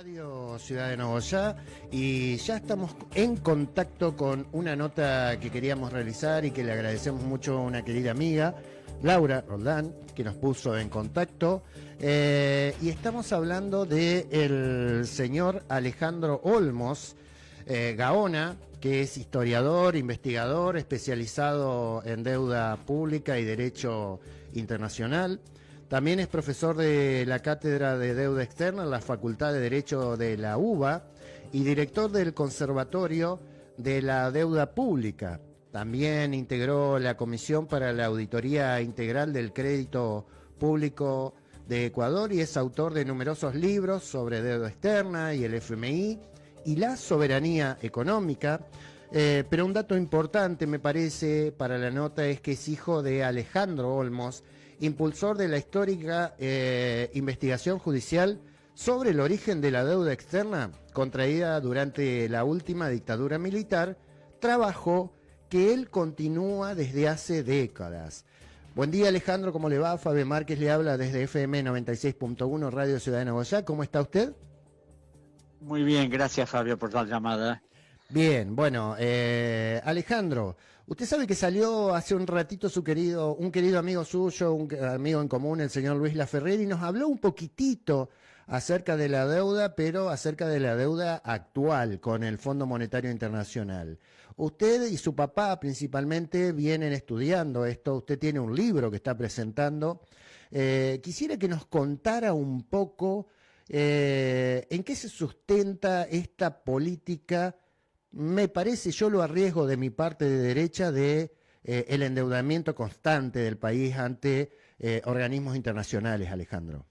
Radio Ciudad de Nogoyá y ya estamos en contacto con una nota que queríamos realizar y que le agradecemos mucho a una querida amiga, Laura Roldán, que nos puso en contacto, y estamos hablando del señor Alejandro Olmos Gaona, que es historiador, investigador, especializado en deuda pública y derecho internacional. También es profesor de la Cátedra de Deuda Externa en la Facultad de Derecho de la UBA y director del Conservatorio de la Deuda Pública. También integró la Comisión para la Auditoría Integral del Crédito Público de Ecuador y es autor de numerosos libros sobre deuda externa y el FMI y la soberanía económica. Pero un dato importante, me parece, para la nota es que es hijo de Alejandro Olmos, impulsor de la histórica investigación judicial sobre el origen de la deuda externa contraída durante la última dictadura militar, trabajo que él continúa desde hace décadas. Buen día, Alejandro, ¿cómo le va? Fabio Márquez le habla desde FM 96.1 Radio Ciudad de Nogoyá. ¿Cómo está usted? Muy bien, gracias, Fabio, por la llamada. Bien, bueno, Alejandro, usted sabe que salió hace un ratito un querido amigo suyo, un amigo en común, el señor Luis Laferrer, y nos habló un poquitito acerca de la deuda, pero acerca de la deuda actual con el Fondo Monetario Internacional. Usted y su papá principalmente vienen estudiando esto, usted tiene un libro que está presentando. Quisiera que nos contara un poco en qué se sustenta esta política. Me parece, yo lo arriesgo de mi parte de derecha, el endeudamiento constante del país ante organismos internacionales, Alejandro.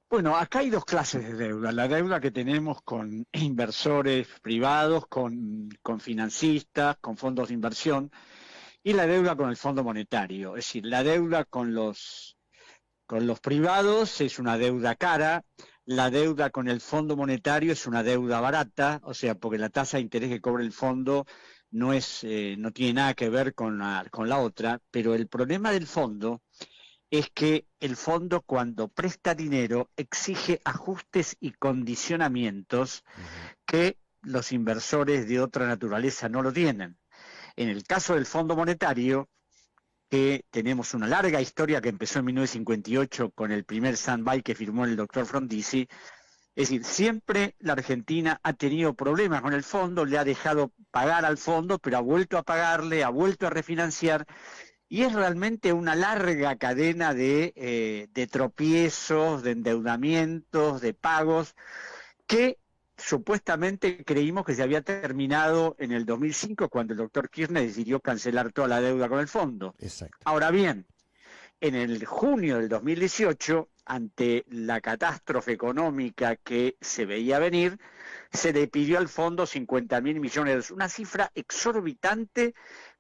Bueno, acá hay dos clases de deuda. La deuda que tenemos con inversores privados, con financistas, con fondos de inversión, y la deuda con el Fondo Monetario. Es decir, la deuda con los privados es una deuda cara. La deuda con el Fondo Monetario es una deuda barata, o sea, porque la tasa de interés que cobra el fondo no tiene nada que ver con la otra, pero el problema del fondo es que el fondo, cuando presta dinero, exige ajustes y condicionamientos que los inversores de otra naturaleza no lo tienen. En el caso del Fondo Monetario, que tenemos una larga historia que empezó en 1958 con el primer stand-by que firmó el doctor Frondizi. Es decir, siempre la Argentina ha tenido problemas con el fondo, le ha dejado pagar al fondo, pero ha vuelto a pagarle, ha vuelto a refinanciar, y es realmente una larga cadena de tropiezos, de endeudamientos, de pagos, que supuestamente creímos que se había terminado en el 2005 cuando el doctor Kirchner decidió cancelar toda la deuda con el fondo. Exacto. Ahora bien, en el junio del 2018, ante la catástrofe económica que se veía venir, se le pidió al fondo 50.000 millones de dólares, una cifra exorbitante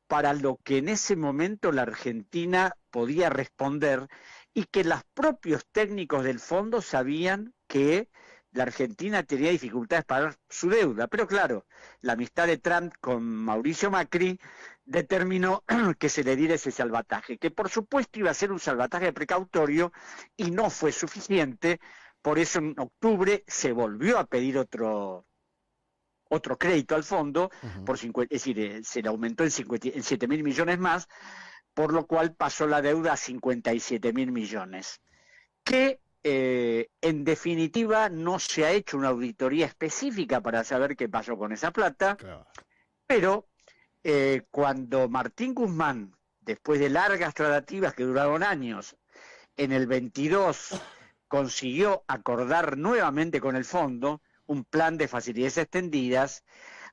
para lo que en ese momento la Argentina podía responder, y que los propios técnicos del fondo sabían que la Argentina tenía dificultades para pagar su deuda. Pero claro, la amistad de Trump con Mauricio Macri determinó que se le diera ese salvataje, que por supuesto iba a ser un salvataje precautorio y no fue suficiente. Por eso en octubre se volvió a pedir otro crédito al fondo, es decir, se le aumentó en 7.000 millones más, por lo cual pasó la deuda a 57.000 millones. Que en definitiva no se ha hecho una auditoría específica para saber qué pasó con esa plata, claro. Pero cuando Martín Guzmán, después de largas tratativas que duraron años, en el 22 consiguió acordar nuevamente con el fondo un plan de facilidades extendidas,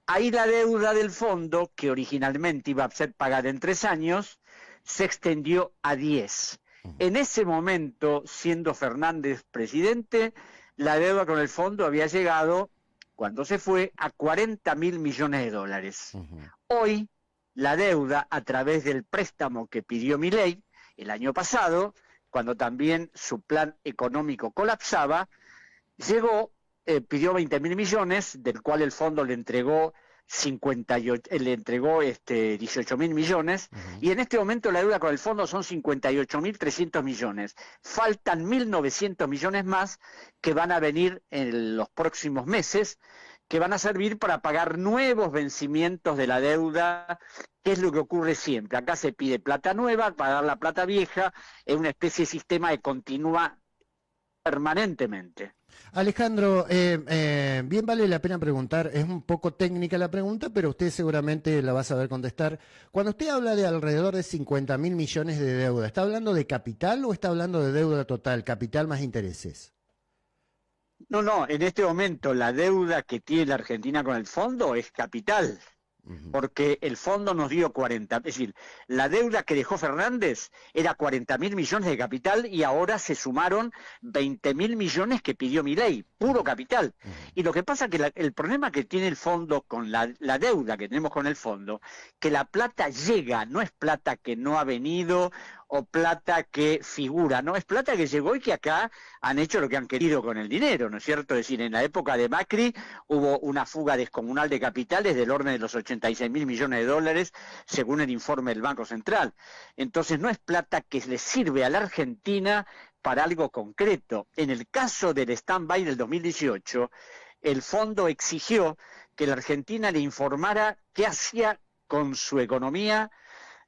ahí la deuda del fondo, que originalmente iba a ser pagada en 3 años, se extendió a 10. En ese momento, siendo Fernández presidente, la deuda con el fondo había llegado, cuando se fue, a 40.000 millones de dólares. Hoy, la deuda, a través del préstamo que pidió Milei el año pasado, cuando también su plan económico colapsaba, pidió 20.000 millones, del cual el fondo le entregó le entregó 18.000 millones, y en este momento la deuda con el fondo son 58.300 millones. Faltan 1.900 millones más que van a venir en los próximos meses, que van a servir para pagar nuevos vencimientos de la deuda, que es lo que ocurre siempre. Acá se pide plata nueva, pagar la plata vieja, es una especie de sistema que continúa permanentemente. Alejandro, bien vale la pena preguntar, es un poco técnica la pregunta, pero usted seguramente la va a saber contestar. Cuando usted habla de alrededor de 50.000 millones de deuda, ¿está hablando de capital o está hablando de deuda total, capital más intereses? No, en este momento la deuda que tiene la Argentina con el fondo es capital. Porque el fondo nos dio 40, es decir, la deuda que dejó Fernández era 40.000 millones de capital y ahora se sumaron 20.000 millones que pidió Milei, puro capital. Y lo que pasa es que el problema que tiene el fondo con la deuda que tenemos con el fondo, que la plata llega, no es plata que no ha venido o plata que figura, no, es plata que llegó y que acá han hecho lo que han querido con el dinero, ¿no es cierto? Es decir, en la época de Macri hubo una fuga descomunal de capitales del orden de los 86.000 millones de dólares, según el informe del Banco Central. Entonces no es plata que le sirve a la Argentina para algo concreto. En el caso del stand-by del 2018, el fondo exigió que la Argentina le informara qué hacía con su economía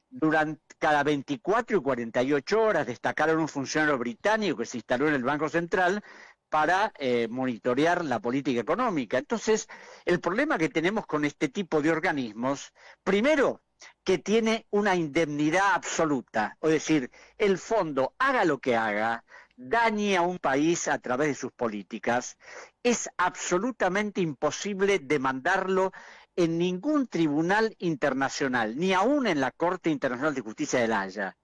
durante cada 24 y 48 horas. Destacaron un funcionario británico que se instaló en el Banco Central para monitorear la política económica. Entonces, el problema que tenemos con este tipo de organismos, primero, que tiene una indemnidad absoluta, es decir, el fondo, haga lo que haga, dañe a un país a través de sus políticas, es absolutamente imposible demandarlo en ningún tribunal internacional, ni aún en la Corte Internacional de Justicia de La Haya.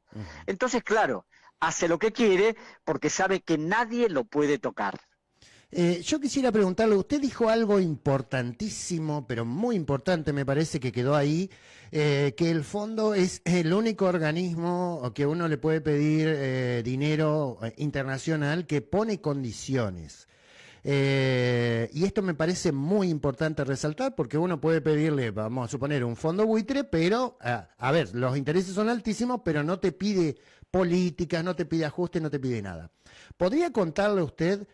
Entonces, claro, hace lo que quiere porque sabe que nadie lo puede tocar. Yo quisiera preguntarle, usted dijo algo importantísimo, pero muy importante me parece que quedó ahí, que el fondo es el único organismo que uno le puede pedir dinero internacional que pone condiciones. Y esto me parece muy importante resaltar porque uno puede pedirle, vamos a suponer, un fondo buitre, pero, a ver, los intereses son altísimos, pero no te pide políticas, no te pide ajustes, no te pide nada. ¿Podría contarle usted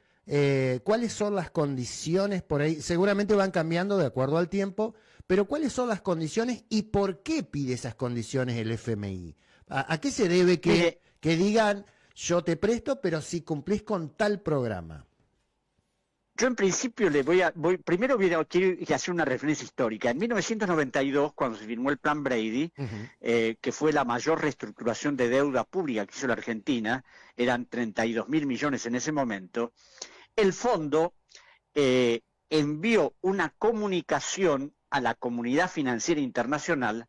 cuáles son las condiciones por ahí? Seguramente van cambiando de acuerdo al tiempo, pero ¿cuáles son las condiciones y por qué pide esas condiciones el FMI? ¿A qué se debe que digan, yo te presto, pero si cumplís con tal programa? Yo en principio primero quiero hacer una referencia histórica. En 1992, cuando se firmó el Plan Brady, que fue la mayor reestructuración de deuda pública que hizo la Argentina, eran 32.000 millones en ese momento, el fondo envió una comunicación a la comunidad financiera internacional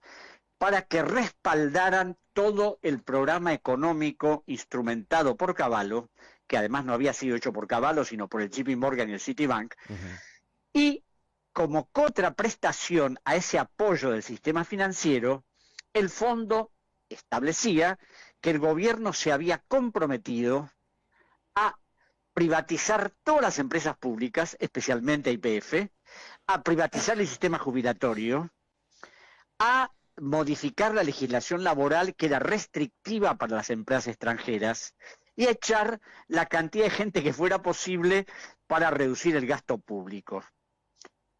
para que respaldaran todo el programa económico instrumentado por Cavallo, que además no había sido hecho por Cavallo, sino por el JP Morgan y el Citibank, y como contraprestación a ese apoyo del sistema financiero, el fondo establecía que el gobierno se había comprometido a privatizar todas las empresas públicas, especialmente YPF, a privatizar el sistema jubilatorio, a modificar la legislación laboral que era restrictiva para las empresas extranjeras y a echar la cantidad de gente que fuera posible para reducir el gasto público.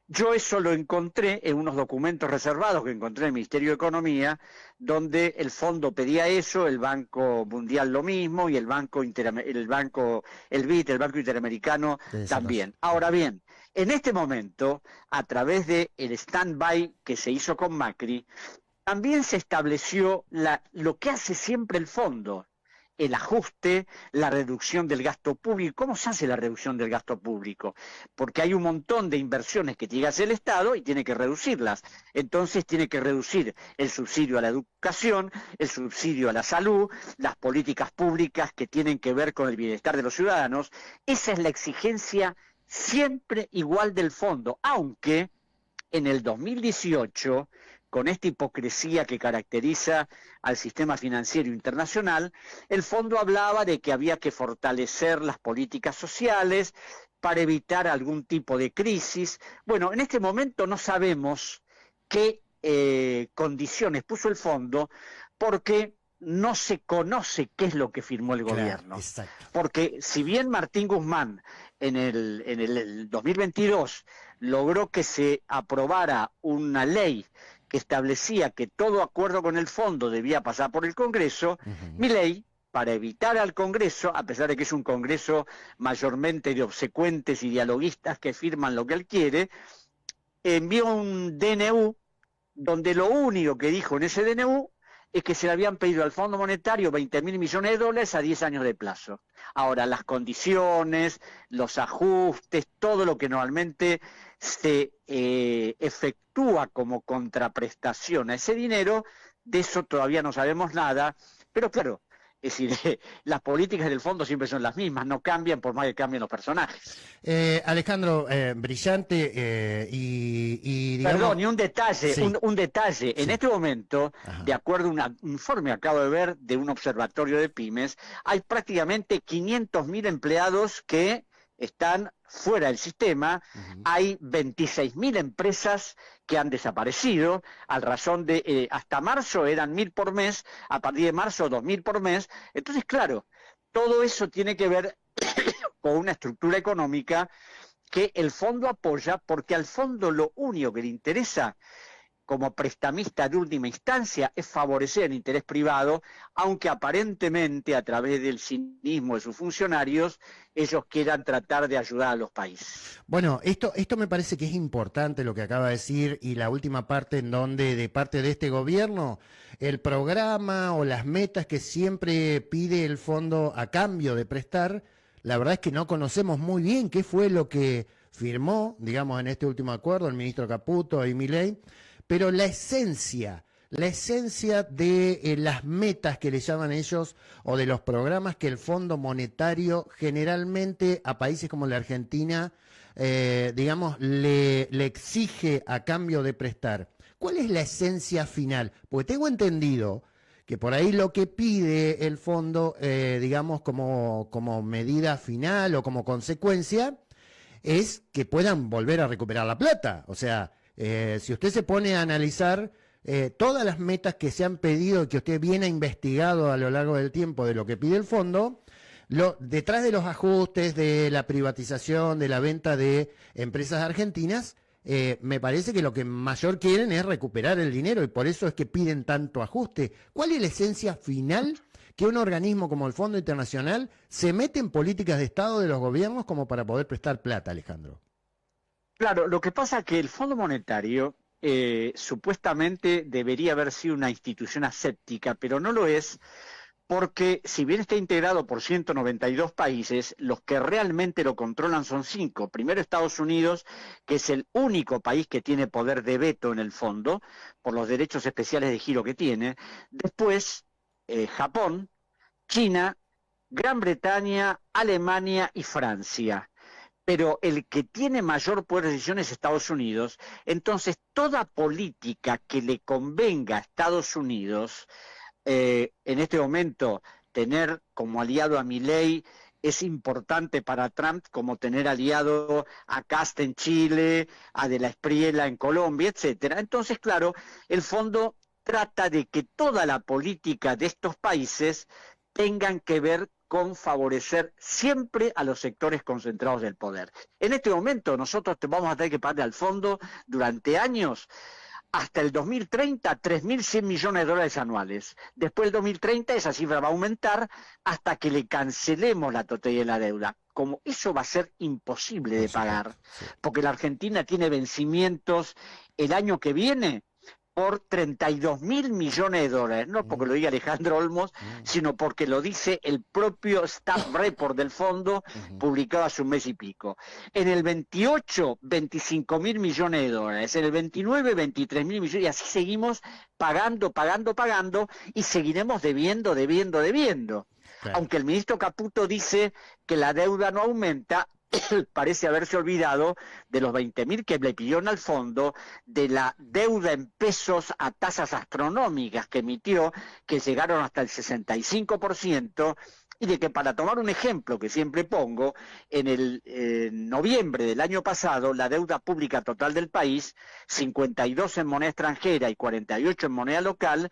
Yo eso lo encontré en unos documentos reservados que encontré en el Ministerio de Economía, donde el fondo pedía eso, el Banco Mundial lo mismo y el BID, el Banco Interamericano también. Ahora bien, en este momento, a través del stand-by que se hizo con Macri, también se estableció lo que hace siempre el fondo, el ajuste, la reducción del gasto público. ¿Cómo se hace la reducción del gasto público? Porque hay un montón de inversiones que tiene que hacer el Estado y tiene que reducirlas. Entonces tiene que reducir el subsidio a la educación, el subsidio a la salud, las políticas públicas que tienen que ver con el bienestar de los ciudadanos. Esa es la exigencia siempre igual del fondo, aunque en el 2018, con esta hipocresía que caracteriza al sistema financiero internacional, el fondo hablaba de que había que fortalecer las políticas sociales para evitar algún tipo de crisis. Bueno, en este momento no sabemos qué condiciones puso el fondo, porque no se conoce qué es lo que firmó el gobierno. Exacto. Porque si bien Martín Guzmán en el 2022 logró que se aprobara una ley que establecía que todo acuerdo con el fondo debía pasar por el Congreso, Milei, para evitar al Congreso, a pesar de que es un Congreso mayormente de obsecuentes y dialoguistas que firman lo que él quiere, envió un DNU donde lo único que dijo en ese DNU es que se le habían pedido al Fondo Monetario 20.000 millones de dólares a 10 años de plazo. Ahora, las condiciones, los ajustes, todo lo que normalmente se efectúa como contraprestación a ese dinero, de eso todavía no sabemos nada, pero claro, es decir, las políticas del fondo siempre son las mismas, no cambian por más que cambien los personajes. Alejandro, brillante y digamos... Perdón, y un detalle, sí. un detalle. Sí. En este momento, ajá, de acuerdo a un informe que acabo de ver de un observatorio de pymes, hay prácticamente 500.000 empleados que están fuera del sistema, hay 26.000 empresas que han desaparecido, a razón de, hasta marzo eran 1.000 por mes, a partir de marzo 2.000 por mes. Entonces, claro, todo eso tiene que ver con una estructura económica que el fondo apoya, porque al fondo lo único que le interesa como prestamista de última instancia es favorecer el interés privado, aunque aparentemente a través del cinismo de sus funcionarios ellos quieran tratar de ayudar a los países. Bueno, esto me parece que es importante lo que acaba de decir, y la última parte en donde de parte de este gobierno el programa o las metas que siempre pide el fondo a cambio de prestar, la verdad es que no conocemos muy bien qué fue lo que firmó, digamos, en este último acuerdo el ministro Caputo y Milei. Pero la esencia de las metas que le llaman ellos o de los programas que el Fondo Monetario generalmente a países como la Argentina, digamos, le exige a cambio de prestar. ¿Cuál es la esencia final? Porque tengo entendido que por ahí lo que pide el fondo, digamos, como medida final o como consecuencia, es que puedan volver a recuperar la plata. O sea, si usted se pone a analizar todas las metas que se han pedido y que usted viene investigado a lo largo del tiempo de lo que pide el fondo, detrás de los ajustes, de la privatización, de la venta de empresas argentinas, me parece que lo que mayor quieren es recuperar el dinero y por eso es que piden tanto ajuste. ¿Cuál es la esencia final que un organismo como el Fondo Internacional se mete en políticas de Estado de los gobiernos como para poder prestar plata, Alejandro? Claro, lo que pasa es que el Fondo Monetario supuestamente debería haber sido una institución aséptica, pero no lo es, porque si bien está integrado por 192 países, los que realmente lo controlan son 5. Primero Estados Unidos, que es el único país que tiene poder de veto en el fondo, por los derechos especiales de giro que tiene. Después Japón, China, Gran Bretaña, Alemania y Francia. Pero el que tiene mayor poder de decisión es Estados Unidos. Entonces, toda política que le convenga a Estados Unidos, en este momento, tener como aliado a Milei es importante para Trump, como tener aliado a Kast en Chile, a De la Espriella en Colombia, etcétera. Entonces, claro, el fondo trata de que toda la política de estos países tengan que ver con favorecer siempre a los sectores concentrados del poder. En este momento nosotros vamos a tener que pagarle al fondo durante años, hasta el 2030, 3.100 millones de dólares anuales. Después del 2030 esa cifra va a aumentar hasta que le cancelemos la totalidad de la deuda. Como eso va a ser imposible de pagar, porque la Argentina tiene vencimientos el año que viene por 32.000 millones de dólares, no porque lo diga Alejandro Olmos, sino porque lo dice el propio staff report del fondo, publicado hace un mes y pico. En el 28, 25.000 millones de dólares, en el 29, 23.000 millones, y así seguimos pagando, y seguiremos debiendo. Claro. Aunque el ministro Caputo dice que la deuda no aumenta, parece haberse olvidado de los 20.000 que le pidieron al fondo, de la deuda en pesos a tasas astronómicas que emitió, que llegaron hasta el 65%, y de que, para tomar un ejemplo que siempre pongo, en el noviembre del año pasado, la deuda pública total del país, 52 en moneda extranjera y 48 en moneda local,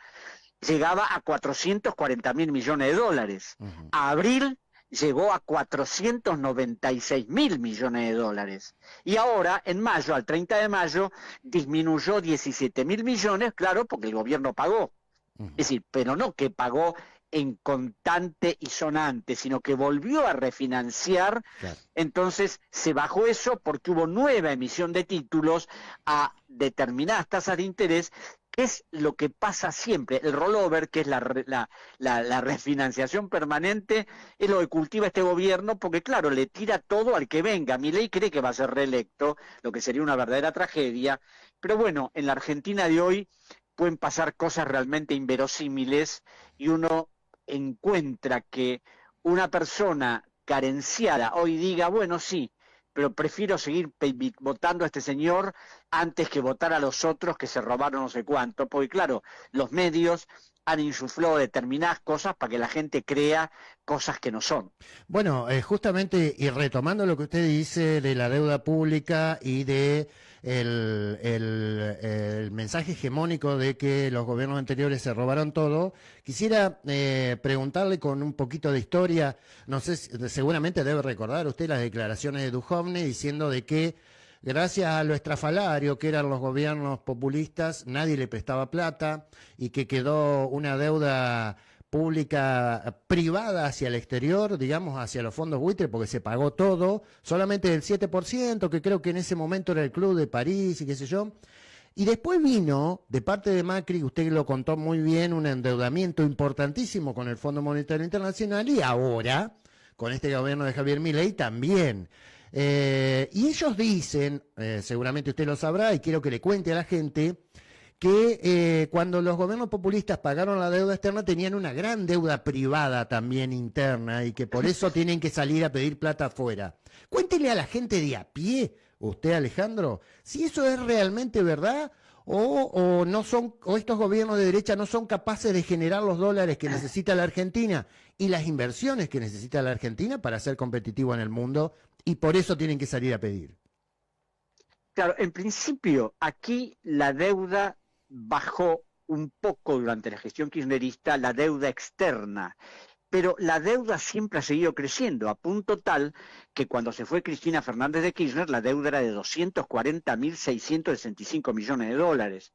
llegaba a 440.000 millones de dólares. Ujú. A abril llegó a 496.000 millones de dólares. Y ahora, en mayo, al 30 de mayo, disminuyó 17.000 millones, claro, porque el gobierno pagó. Ujú. Es decir, pero no que pagó en contante y sonante, sino que volvió a refinanciar. Claro. Entonces se bajó eso porque hubo nueva emisión de títulos a determinadas tasas de interés, que es lo que pasa siempre. El rollover, que es la refinanciación permanente, es lo que cultiva este gobierno, porque claro, le tira todo al que venga. Milei cree que va a ser reelecto, lo que sería una verdadera tragedia, pero bueno, en la Argentina de hoy pueden pasar cosas realmente inverosímiles, y uno encuentra que una persona carenciada hoy diga, bueno, sí, pero prefiero seguir votando a este señor antes que votar a los otros que se robaron no sé cuánto, porque claro, los medios han insuflado determinadas cosas para que la gente crea cosas que no son. Bueno, justamente, y retomando lo que usted dice de la deuda pública y de el mensaje hegemónico de que los gobiernos anteriores se robaron todo, quisiera preguntarle con un poquito de historia. No sé, seguramente debe recordar usted las declaraciones de Duhovne diciendo de que gracias a lo estrafalario que eran los gobiernos populistas, nadie le prestaba plata y que quedó una deuda pública privada hacia el exterior, digamos, hacia los fondos buitres, porque se pagó todo, solamente el 7%, que creo que en ese momento era el Club de París y qué sé yo. Y después vino, de parte de Macri, usted lo contó muy bien, un endeudamiento importantísimo con el Fondo Monetario Internacional, y ahora, con este gobierno de Javier Milei también. Y ellos dicen, seguramente usted lo sabrá, y quiero que le cuente a la gente, que cuando los gobiernos populistas pagaron la deuda externa tenían una gran deuda privada también interna, y que por eso tienen que salir a pedir plata afuera. Cuéntele a la gente de a pie, usted, Alejandro, si eso es realmente verdad, o no son, o estos gobiernos de derecha no son capaces de generar los dólares que necesita la Argentina y las inversiones que necesita la Argentina para ser competitivo en el mundo, y por eso tienen que salir a pedir. Claro, en principio aquí la deuda bajó un poco durante la gestión kirchnerista, la deuda externa, pero la deuda siempre ha seguido creciendo, a punto tal que cuando se fue Cristina Fernández de Kirchner, la deuda era de 240.665 millones de dólares,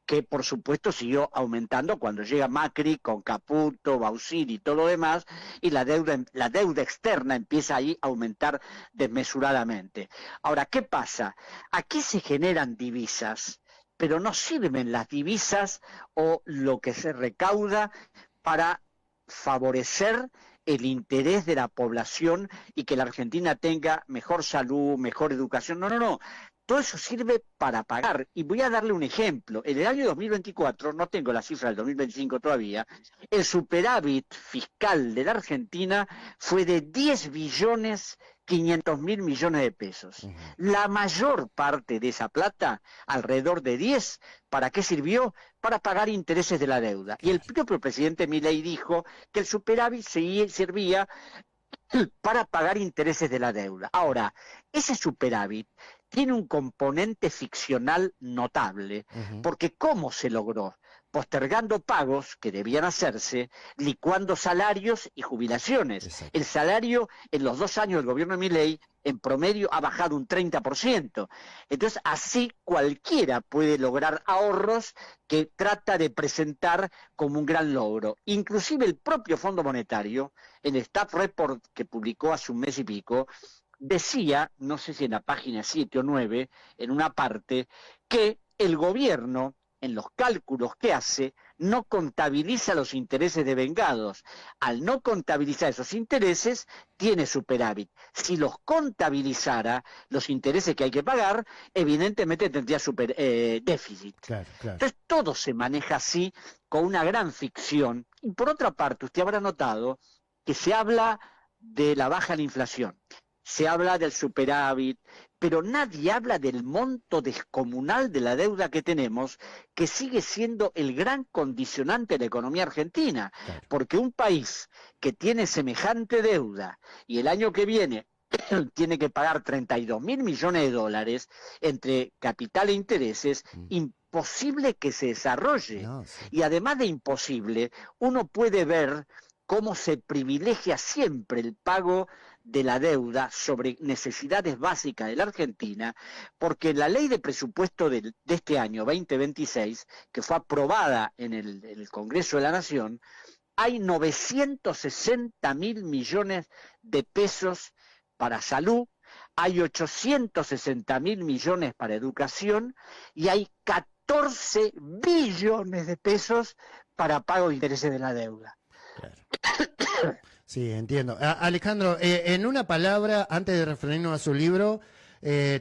que por supuesto siguió aumentando cuando llega Macri con Caputo, Bausili y todo lo demás, y la deuda externa empieza ahí a aumentar desmesuradamente. Ahora, ¿qué pasa? Aquí se generan divisas, pero no sirven las divisas o lo que se recauda para favorecer el interés de la población y que la Argentina tenga mejor salud, mejor educación. No, no, no. Todo eso sirve para pagar. Y voy a darle un ejemplo. En el año 2024, no tengo la cifra del 2025 todavía, el superávit fiscal de la Argentina fue de 10.500.000 millones de pesos. La mayor parte de esa plata, alrededor de 10, ¿para qué sirvió? Para pagar intereses de la deuda. Y el propio presidente Milei dijo que el superávit servía para pagar intereses de la deuda. Ahora, ese superávit tiene un componente ficcional notable, porque ¿cómo se logró? Postergando pagos que debían hacerse, licuando salarios y jubilaciones. Exacto. El salario en los 2 años del gobierno de Milei en promedio ha bajado un 30%. Entonces, así cualquiera puede lograr ahorros que trata de presentar como un gran logro. Inclusive el propio Fondo Monetario, en el Staff Report que publicó hace un mes y pico, decía, no sé si en la página 7 o 9, en una parte, que el gobierno, en los cálculos que hace, no contabiliza los intereses devengados. Al no contabilizar esos intereses, tiene superávit. Si los contabilizara, los intereses que hay que pagar, evidentemente tendría déficit. Claro, claro. Entonces todo se maneja así, con una gran ficción. Y por otra parte, usted habrá notado que se habla de la baja de la inflación. se habla del superávit, pero nadie habla del monto descomunal de la deuda que tenemos, que sigue siendo el gran condicionante de la economía argentina, Claro. porque un país que tiene semejante deuda y el año que viene tiene que pagar 32.000 millones de dólares entre capital e intereses, imposible que se desarrolle. No, sí. Y además de imposible, uno puede ver cómo se privilegia siempre el pago de la deuda sobre necesidades básicas de la Argentina, porque la ley de presupuesto de este año 2026, que fue aprobada en el Congreso de la Nación, hay 960.000 millones de pesos para salud, hay 860.000 millones para educación y hay 14 billones de pesos para pago de intereses de la deuda. Claro. Sí, entiendo. Alejandro, en una palabra, antes de referirnos a su libro,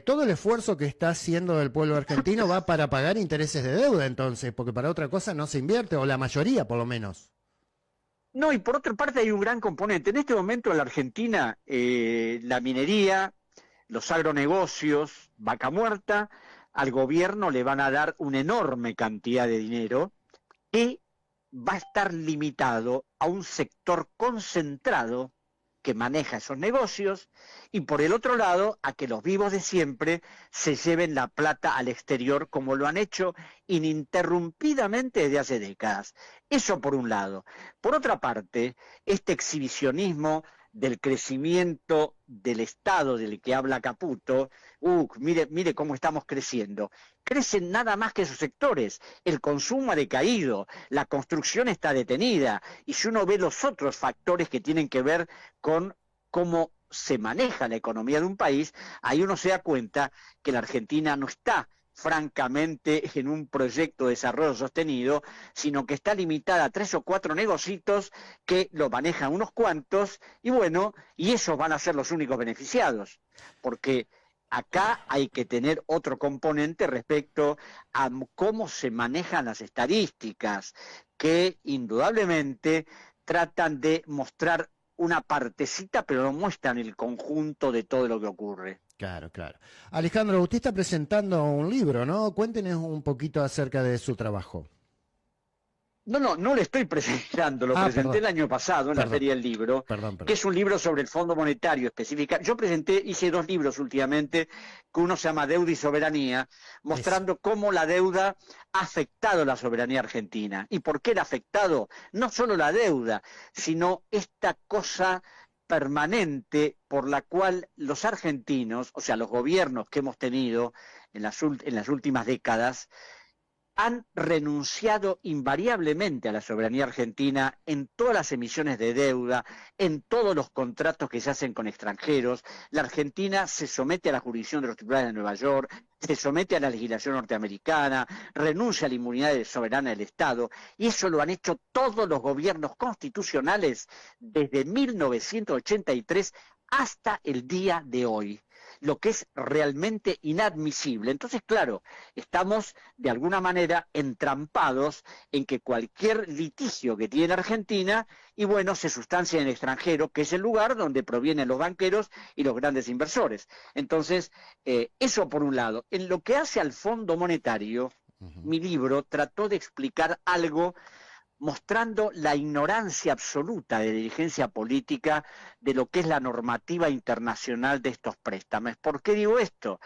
todo el esfuerzo que está haciendo el pueblo argentino va para pagar intereses de deuda, entonces, porque para otra cosa no se invierte, o la mayoría por lo menos. No, y por otra parte hay un gran componente. En este momento en la Argentina, la minería, los agronegocios, vaca muerta, al gobierno le van a dar una enorme cantidad de dinero que va a estar limitado a un sector concentrado que maneja esos negocios, y por el otro lado, a que los vivos de siempre se lleven la plata al exterior como lo han hecho ininterrumpidamente desde hace décadas. Eso por un lado. Por otra parte, este exhibicionismo del crecimiento del Estado del que habla Caputo, mire cómo estamos creciendo. Crecen nada más que esos sectores, el consumo ha decaído, la construcción está detenida, y si uno ve los otros factores que tienen que ver con cómo se maneja la economía de un país, ahí uno se da cuenta que la Argentina no está francamente en un proyecto de desarrollo sostenido, sino que está limitada a 3 o 4 negocitos que lo manejan unos cuantos, y bueno, y esos van a ser los únicos beneficiados, porque acá hay que tener otro componente respecto a cómo se manejan las estadísticas, que indudablemente tratan de mostrar una partecita, pero no muestran el conjunto de todo lo que ocurre. Claro, claro. Alejandro, usted está presentando un libro, ¿no? Cuéntenos un poquito acerca de su trabajo. No le estoy presentando, lo presenté perdón. el año pasado en la Feria del Libro, Perdón. que es un libro sobre el Fondo Monetario específica. Yo hice 2 libros últimamente, que uno se llama Deuda y Soberanía, mostrando cómo la deuda ha afectado la soberanía argentina. ¿Y por qué la ha afectado? No solo la deuda, sino esta cosa permanente por la cual los argentinos, o sea, los gobiernos que hemos tenido en las últimas décadas, han renunciado invariablemente a la soberanía argentina en todas las emisiones de deuda, en todos los contratos que se hacen con extranjeros. La Argentina se somete a la jurisdicción de los tribunales de Nueva York, se somete a la legislación norteamericana, renuncia a la inmunidad soberana del Estado, y eso lo han hecho todos los gobiernos constitucionales desde 1983 hasta el día de hoy, lo que es realmente inadmisible. Entonces, claro, estamos de alguna manera entrampados en que cualquier litigio que tiene Argentina, y bueno, se sustancia en el extranjero, que es el lugar donde provienen los banqueros y los grandes inversores. Entonces, eso por un lado. En lo que hace al Fondo Monetario, mi libro trató de explicar algo mostrando la ignorancia absoluta de dirigencia política de lo que es la normativa internacional de estos préstamos. ¿Por qué digo esto?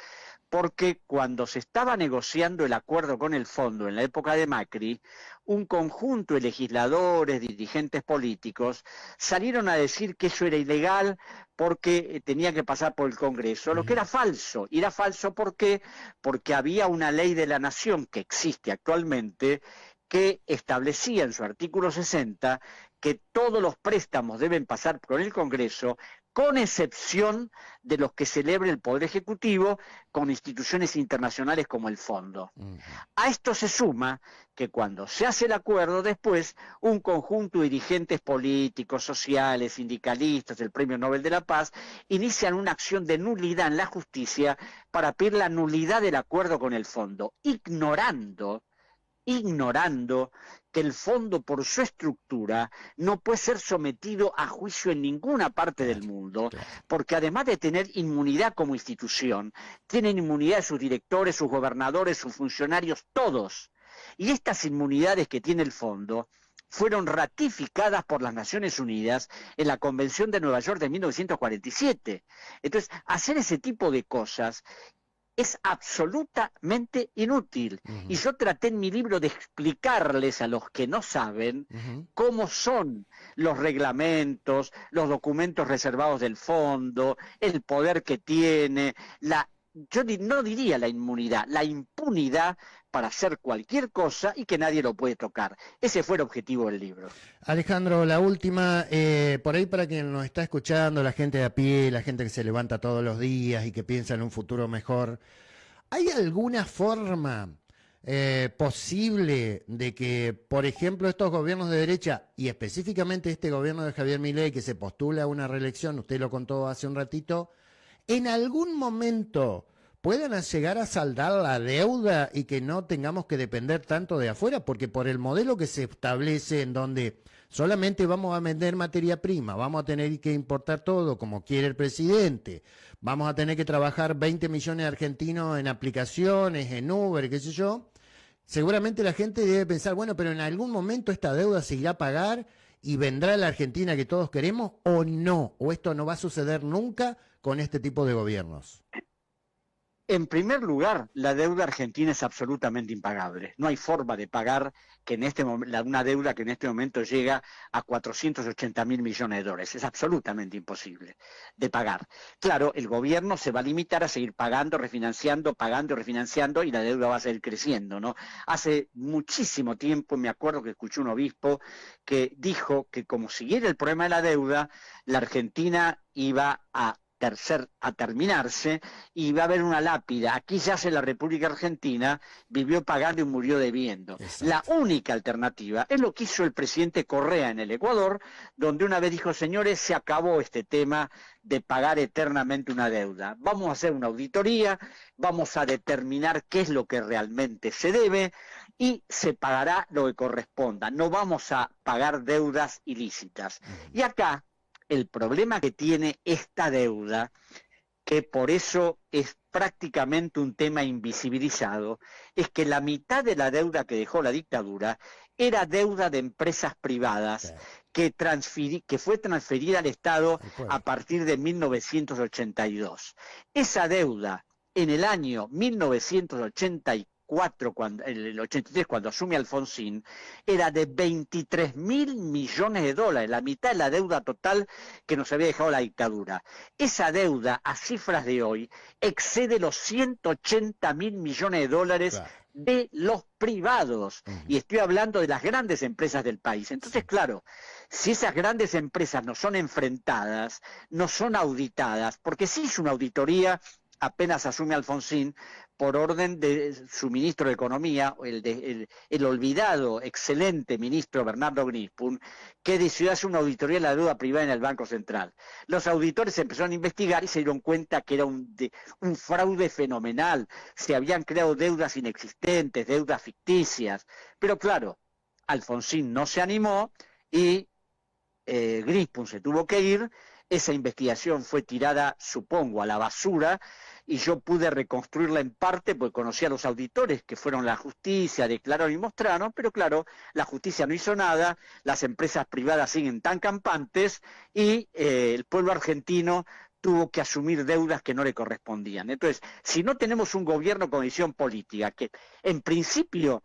Porque cuando se estaba negociando el acuerdo con el fondo en la época de Macri, un conjunto de legisladores, dirigentes políticos, salieron a decir que eso era ilegal porque tenía que pasar por el Congreso, lo que era falso. Y era falso ¿por qué? Porque había una ley de la nación que existe actualmente, que establecía en su artículo 60 que todos los préstamos deben pasar por el Congreso, con excepción de los que celebre el Poder Ejecutivo con instituciones internacionales como el Fondo. A esto se suma que cuando se hace el acuerdo después, un conjunto de dirigentes políticos, sociales, sindicalistas, del Premio Nobel de la Paz, inician una acción de nulidad en la justicia para pedir la nulidad del acuerdo con el Fondo, ignorando ignorando que el fondo por su estructura no puede ser sometido a juicio en ninguna parte del mundo, porque además de tener inmunidad como institución, tienen inmunidad sus directores, sus gobernadores, sus funcionarios, todos. Y estas inmunidades que tiene el fondo fueron ratificadas por las Naciones Unidas en la Convención de Nueva York de 1947. Entonces, hacer ese tipo de cosas es absolutamente inútil. Y yo traté en mi libro de explicarles a los que no saben cómo son los reglamentos, los documentos reservados del fondo, el poder que tiene, no diría la inmunidad, la impunidad para hacer cualquier cosa y que nadie lo puede tocar. Ese fue el objetivo del libro. Alejandro, la última, por ahí para quien nos está escuchando, la gente de a pie, la gente que se levanta todos los días y que piensa en un futuro mejor, ¿hay alguna forma posible de que, por ejemplo, estos gobiernos de derecha, y específicamente este gobierno de Javier Milei, que se postula a una reelección, usted lo contó hace un ratito, en algún momento puedan llegar a saldar la deuda y que no tengamos que depender tanto de afuera? Porque por el modelo que se establece en donde solamente vamos a vender materia prima, vamos a tener que importar todo como quiere el presidente, vamos a tener que trabajar 20 millones de argentinos en aplicaciones, en Uber, qué sé yo, seguramente la gente debe pensar, bueno, pero en algún momento esta deuda se irá a pagar y vendrá la Argentina que todos queremos, o no, o esto no va a suceder nunca con este tipo de gobiernos. En primer lugar, la deuda argentina es absolutamente impagable. No hay forma de pagar que en este una deuda que en este momento llega a 480.000 millones de dólares. Es absolutamente imposible de pagar. Claro, el gobierno se va a limitar a seguir pagando, pagando y refinanciando, y la deuda va a seguir creciendo, ¿no? Hace muchísimo tiempo me acuerdo que escuché un obispo que dijo que como siguiera el problema de la deuda, la Argentina iba a terminarse y va a haber una lápida. Aquí yace la República Argentina, vivió pagando y murió debiendo. Exacto. La única alternativa es lo que hizo el presidente Correa en el Ecuador, donde una vez dijo, señores, se acabó este tema de pagar eternamente una deuda. Vamos a hacer una auditoría, vamos a determinar qué es lo que realmente se debe y se pagará lo que corresponda. No vamos a pagar deudas ilícitas. Y acá el problema que tiene esta deuda, que por eso es prácticamente un tema invisibilizado, es que la mitad de la deuda que dejó la dictadura era deuda de empresas privadas que fue transferida al Estado a partir de 1982. Esa deuda en el año 1984, el 83, cuando asume Alfonsín, era de 23.000 millones de dólares, la mitad de la deuda total que nos había dejado la dictadura. Esa deuda, a cifras de hoy, excede los 180.000 millones de dólares de los privados. Y estoy hablando de las grandes empresas del país. Entonces, claro, si esas grandes empresas no son enfrentadas, no son auditadas, porque sí hizo una auditoría apenas asume Alfonsín, por orden de su ministro de Economía, el olvidado, excelente ministro Bernardo Grispun, que decidió hacer una auditoría de la deuda privada en el Banco Central. Los auditores empezaron a investigar y se dieron cuenta que era un fraude fenomenal. Se habían creado deudas inexistentes, deudas ficticias. Pero claro, Alfonsín no se animó y Grispun se tuvo que ir. Esa investigación fue tirada, supongo, a la basura, y yo pude reconstruirla en parte porque conocí a los auditores que fueron a la justicia, declararon y mostraron, pero claro, la justicia no hizo nada, las empresas privadas siguen tan campantes y el pueblo argentino tuvo que asumir deudas que no le correspondían. Entonces, si no tenemos un gobierno con visión política, que en principio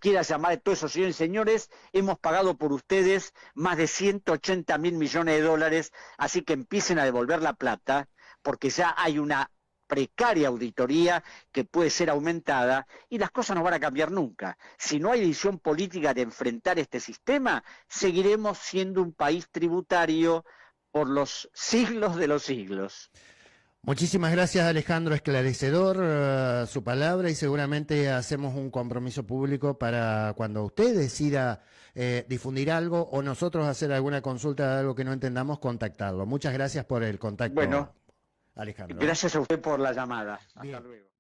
quiera llamar a todos esos señores y señores, hemos pagado por ustedes más de 180.000 millones de dólares, así que empiecen a devolver la plata, porque ya hay una precaria auditoría que puede ser aumentada y las cosas no van a cambiar nunca. Si no hay decisión política de enfrentar este sistema, seguiremos siendo un país tributario por los siglos de los siglos. Muchísimas gracias, Alejandro, esclarecedor su palabra, y seguramente hacemos un compromiso público para cuando usted decida difundir algo o nosotros hacer alguna consulta de algo que no entendamos, contactarlo. Muchas gracias por el contacto, bueno, Alejandro. Gracias a usted por la llamada. Hasta Bien. luego.